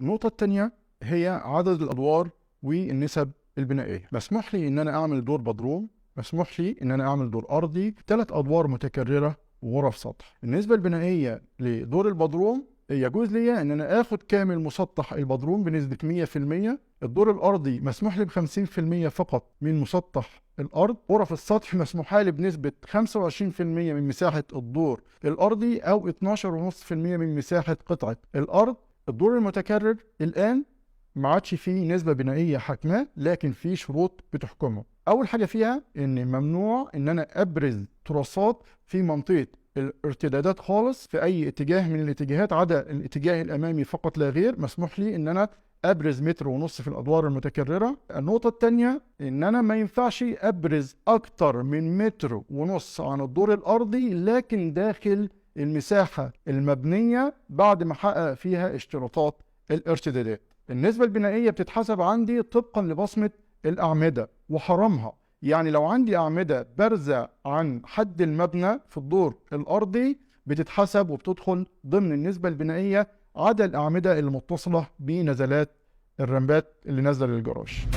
النقطة التانية هي عدد الأدوار والنسب البنائية. مسموح لي إن أنا أعمل دور بدروم، مسموح لي إن أنا أعمل دور أرضي، 3 أدوار متكررة وغرف سطح. النسبة البنائية لدور البدروم يجوز لي إن أنا آخد كامل مسطح البدروم بنسبة 100%. الدور الأرضي مسموح لي ب50% فقط من مسطح الأرض. غرف السطح مسموحة لي بنسبة 25% من مساحة الدور الأرضي أو 12.5% من مساحة قطعة الأرض. الدور المتكرر الآن ما عادش فيه نسبة بنائية حاكمة، لكن فيه شروط بتحكمه. أول حاجة فيها إن ممنوع إن أنا أبرز تراثات في منطقة الارتدادات خالص في أي اتجاه من الاتجاهات عدا الاتجاه الأمامي فقط لا غير. مسموح لي إن أنا أبرز 1.5 متر في الأدوار المتكررة. النقطة الثانية إن أنا ما ينفعش أبرز أكتر من 1.5 متر عن الدور الأرضي، لكن داخل المساحة المبنية بعد ما حقق فيها اشتراطات الارتدادات. النسبة البنائية بتتحسب عندي طبقا لبصمة الأعمدة وحرمها. يعني لو عندي أعمدة بارزة عن حد المبنى في الدور الأرضي بتتحسب وبتدخل ضمن النسبة البنائية عدا الأعمدة المتصلة بنزلات الرمبات اللي نازلة للجراج.